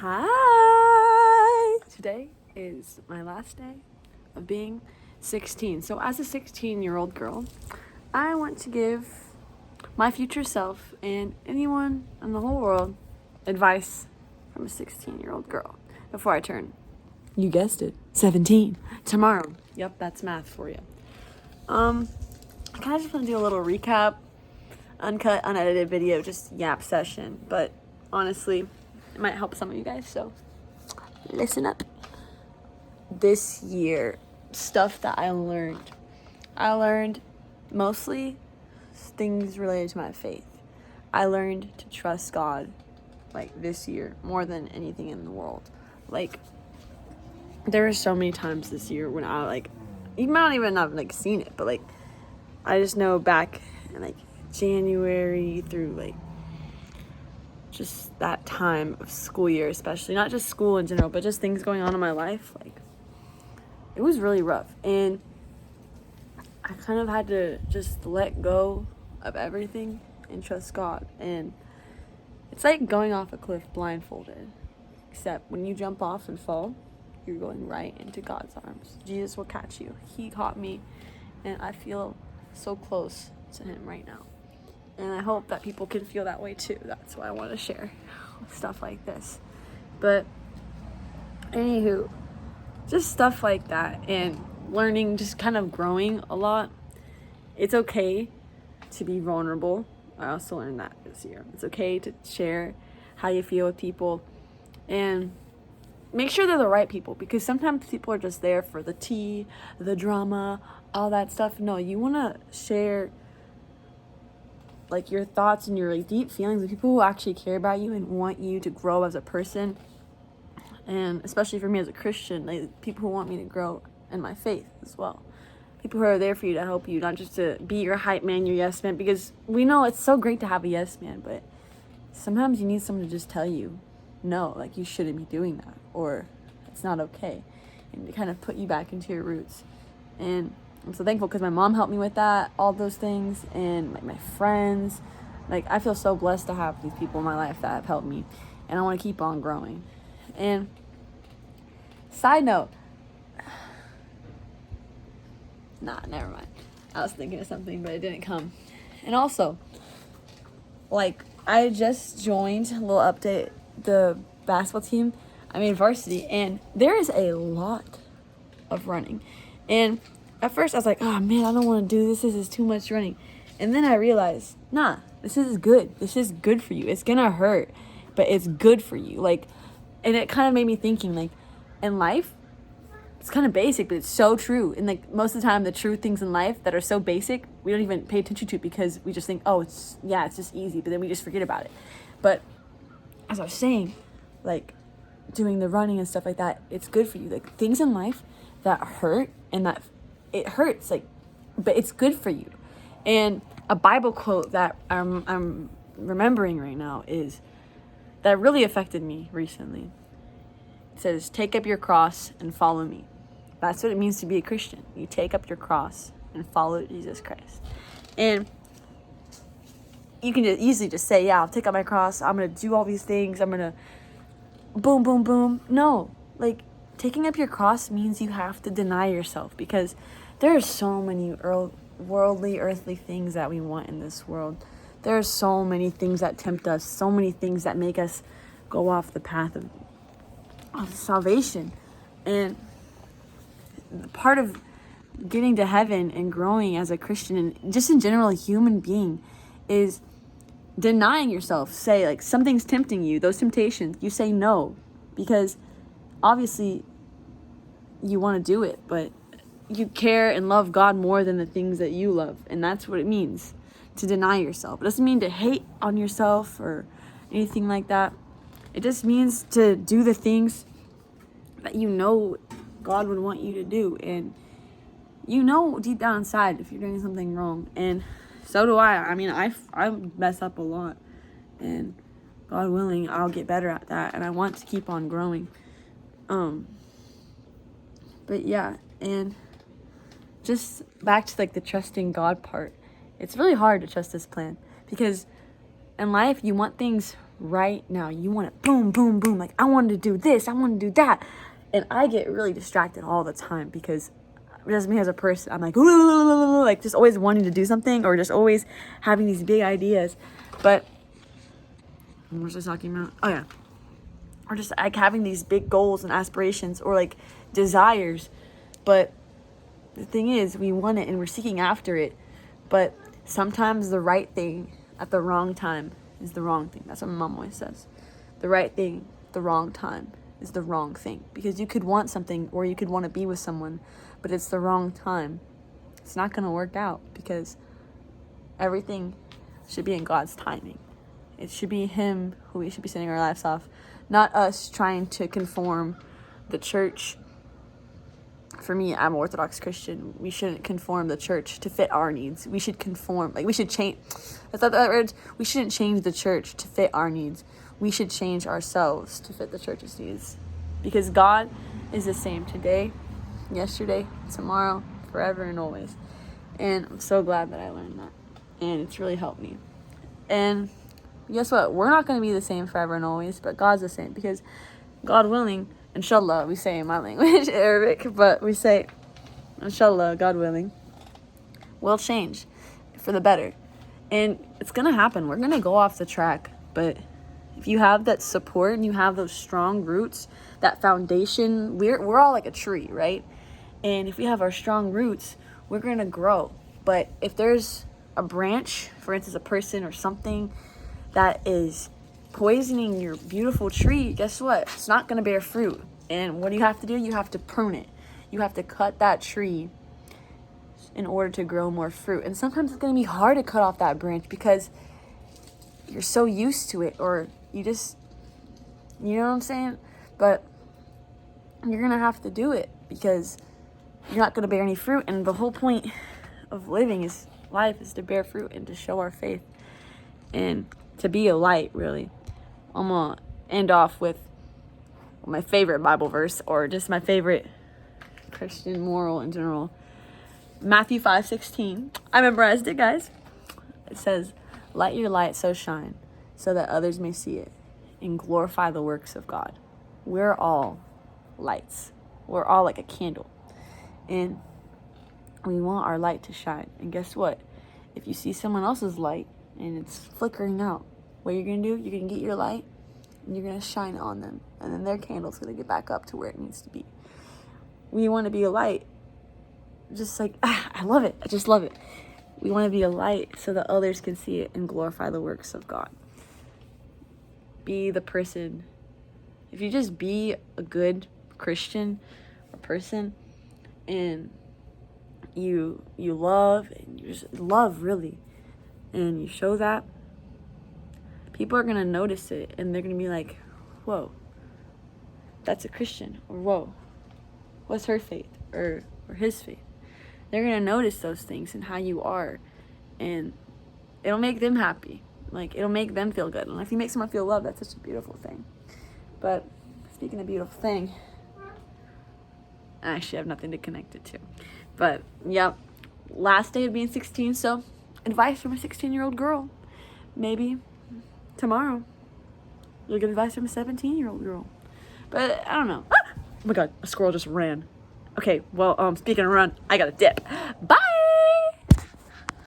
Hi! Today is my last day of being 16. So, as a 16-year-old girl, I want to give my future self and anyone in the whole world advice from a 16-year-old girl before I turn, you guessed it, 17 tomorrow. Yep, that's math for you. I kind of just want to do a little recap, uncut, unedited video, just yap session, but honestly, it might help some of you guys, so listen up. This year, stuff that I learned mostly things related to my faith. I learned to trust God, like, this year, more than anything in the world. Like, there were so many times this year when I, like, you might not even have, like, seen it, but, like, I just know back in, like, January through, like, just that time of school year, especially, not just school in general, but just things going on in my life, like, it was really rough, and I kind of had to just let go of everything and trust God. And it's like going off a cliff blindfolded, except when you jump off and fall, you're going right into God's arms. Jesus will catch you. He caught me, and I feel so close to him right now. And I hope that people can feel that way too. That's why I want to share stuff like this. But anywho, just stuff like that and learning, just kind of growing a lot. It's okay to be vulnerable. I also learned that this year. It's okay to share how you feel with people and make sure they're the right people, because sometimes people are just there for the tea, the drama, all that stuff. No, you want to share like your thoughts and your like deep feelings with people who actually care about you and want you to grow as a person. And especially for me as a Christian, like, people who want me to grow in my faith as well. People who are there for you to help you, not just to be your hype man, your yes man, because we know it's so great to have a yes man, but sometimes you need someone to just tell you, no, like, you shouldn't be doing that, or it's not okay, and to kind of put you back into your roots. And I'm so thankful because my mom helped me with that, all those things, and like my friends. Like, I feel so blessed to have these people in my life that have helped me, and I want to keep on growing. And side note, never mind. I was thinking of something, but it didn't come. And also, like, I just joined, a little update, the basketball team. I mean, varsity, and there is a lot of running. And at first I was like, oh man, I don't want to do this. This is too much running. And then I realized, this is good. This is good for you. It's gonna hurt, but it's good for you. Like, and it kind of made me thinking, like, in life, it's kind of basic, but it's so true. And like, most of the time, the true things in life that are so basic, we don't even pay attention to, because we just think, oh, it's just easy, but then we just forget about it. But as I was saying, like, doing the running and stuff like that, it's good for you. Like, things in life that hurt and that it hurts, like, but it's good for you. And a Bible quote that I'm remembering right now is that really affected me recently. It says, take up your cross and follow me. That's what it means to be a Christian. You take up your cross and follow Jesus Christ. And you can just easily just say, yeah, I'll take up my cross. I'm going to do all these things. I'm going to boom, boom, boom. No, like, taking up your cross means you have to deny yourself, because there are so many worldly, earthly things that we want in this world. There are so many things that tempt us, so many things that make us go off the path of salvation. And part of getting to heaven and growing as a Christian and just in general a human being is denying yourself. Say, like, something's tempting you, those temptations, you say no, because obviously you want to do it, but you care and love God more than the things that you love. And that's what it means to deny yourself. It doesn't mean to hate on yourself or anything like that. It just means to do the things that you know God would want you to do. And you know deep down inside if you're doing something wrong. And so do I. I mean, I mess up a lot. And God willing, I'll get better at that. And I want to keep on growing. But yeah, and just back to, like, the trusting God part. It's really hard to trust this plan, because in life you want things right now. You want it boom, boom, boom. Like, I wanted to do this, I want to do that. And I get really distracted all the time because just me as a person, I'm like just always wanting to do something or just always having these big ideas. But what was I talking about? Oh yeah. Or just like having these big goals and aspirations or like desires. But the thing is, we want it and we're seeking after it. But sometimes the right thing at the wrong time is the wrong thing. That's what my mom always says. The right thing, the wrong time is the wrong thing. Because you could want something or you could want to be with someone, but it's the wrong time. It's not going to work out because everything should be in God's timing. It should be Him who we should be sending our lives off, not us trying to conform the church. For me, I'm an Orthodox Christian. We shouldn't conform the church to fit our needs. We should conform, like we should change. That's not that word. We shouldn't change the church to fit our needs. We should change ourselves to fit the church's needs. Because God is the same today, yesterday, tomorrow, forever and always. And I'm so glad that I learned that. And it's really helped me. And guess what? We're not going to be the same forever and always, but God's the same. Because God willing, inshallah, we say in my language, Arabic, but we say, inshallah, God willing, will change for the better. And it's going to happen. We're going to go off the track. But if you have that support and you have those strong roots, that foundation, we're all like a tree, right? And if we have our strong roots, we're going to grow. But if there's a branch, for instance, a person or something that is poisoning your beautiful tree, guess what? It's not going to bear fruit. And what do you have to do? You have to prune it. You have to cut that tree in order to grow more fruit. And sometimes it's going to be hard to cut off that branch because you're so used to it, or you just, you know what I'm saying? But you're going to have to do it because you're not going to bear any fruit. And the whole point of living life is to bear fruit and to show our faith and to be a light, really. I'm going to end off with my favorite Bible verse, or just my favorite Christian moral in general. Matthew 5:16. I memorized it, guys. It says, "Let your light so shine so that others may see it and glorify the works of God." We're all lights. We're all like a candle. And we want our light to shine. And guess what? If you see someone else's light and it's flickering out, what you're going to do? You're going to get your light and you're going to shine it on them. And then their candle's going to get back up to where it needs to be. We want to be a light. Just like, I love it. I just love it. We want to be a light so that others can see it and glorify the works of God. Be the person. If you just be a good Christian or person and you love, and you just love really, and you show that, people are going to notice it and they're going to be like, whoa, that's a Christian, or whoa, what's her faith, or his faith. They're going to notice those things and how you are, and it'll make them happy. Like, it'll make them feel good. And if you make someone feel loved, that's such a beautiful thing. But speaking of beautiful thing, I actually have nothing to connect it to. But, yep, last day of being 16, so advice from a 16-year-old girl. Maybe tomorrow you'll get advice from a 17-year-old girl. But I don't know. Ah! Oh my God, a squirrel just ran. Okay, well, speaking of run, I gotta dip. Bye!